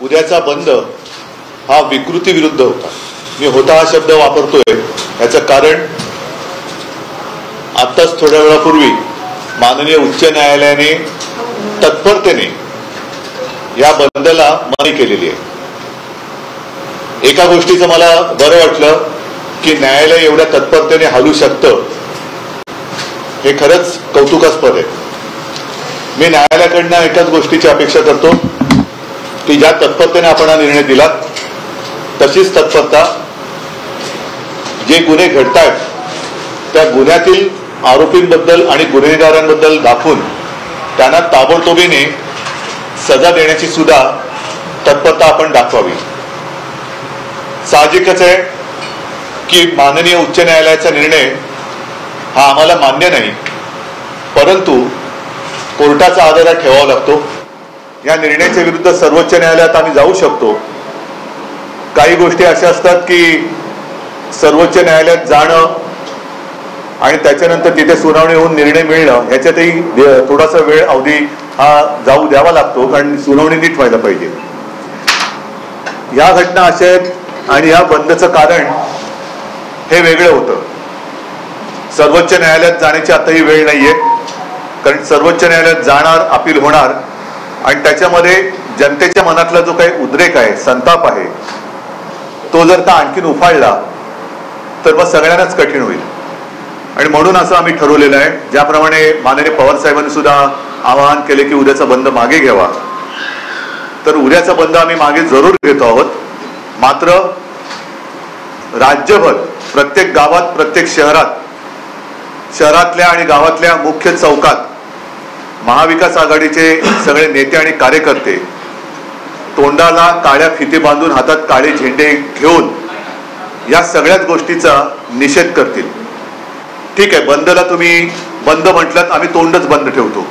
उद्याचा बंद हा विकृती विरुद्ध होता। मी होता हा शब्द वापरतोय याचं कारण आत्ताच थोड्या वेळापूर्वी माननीय उच्च न्यायालयाने तत्परतेने या बंदला मनाई केलेली आहे। एका गोष्टीचं मला बरं वाटलं की न्यायालय एवढ्या तत्परतेने हलू शकतं, हे खरंच कौतुकास्पद आहे। मी न्यायालयाकडनं एकाच गोष्टीची अपेक्षा करतो की ज्या तत्परतेने आपण हा निर्णय दिला तशीच तत्परता जे गुन्हे घडतायत त्या गुन्ह्यातील आरोपींबद्दल आणि गुन्हेगारांबद्दल दाखवून त्यांना ताबडतोबीने सजा देण्याची सुद्धा तत्परता आपण दाखवावी। साहजिकच आहे की माननीय उच्च न्यायालयाचा निर्णय हा आम्हाला मान्य नाही, परंतु कोर्टाचा आदर ठेवावा लागतो। या निर्णयाच्या विरुद्ध सर्वोच्च न्यायालयात आम्ही जाऊ शकतो। काही गोष्टी अशा असतात की सर्वोच्च न्यायालयात जाणं आणि त्याच्यानंतर तिथे सुनावणी होऊन निर्णय मिळणं ह्याच्यातही थोडासा वेळ अवधी हा जाऊ द्यावा लागतो, कारण सुनावणी नीट व्हायला पाहिजे। या घटना अशा आहेत आणि या बंदचं कारण हे वेगळं होतं। सर्वोच्च न्यायालयात जाण्याची आताही वेळ नाहीये, कारण सर्वोच्च न्यायालयात जाणार, अपील होणार आणि त्याच्यामध्ये जनतेच्या मनातला जो काही उद्रेक आहे, संताप आहे, तो जर का आणखीन उफाळला तर मग सगळ्यांनाच कठीण होईल। आणि म्हणून असं आम्ही ठरवलेलं आहे, ज्याप्रमाणे माननीय पवार साहेबांनी सुद्धा आवाहन केले की उद्याचा बंद मागे घ्यावा, तर उद्याचा बंद आम्ही मागे जरूर घेतो आहोत। मात्र राज्यभर प्रत्येक गावात, प्रत्येक शहरातल्या आणि गावातल्या मुख्य चौकात महाविकास आघाडीचे सगळे नेते आणि कार्यकर्ते तोंडाला काळ्या फिती बांधून हातात काळे झेंडे घेऊन या सगळ्याच गोष्टीचा निषेध करतील। ठीक आहे, बंदला तुम्ही बंद म्हटलात, आम्ही तोंडच बंद ठेवतो,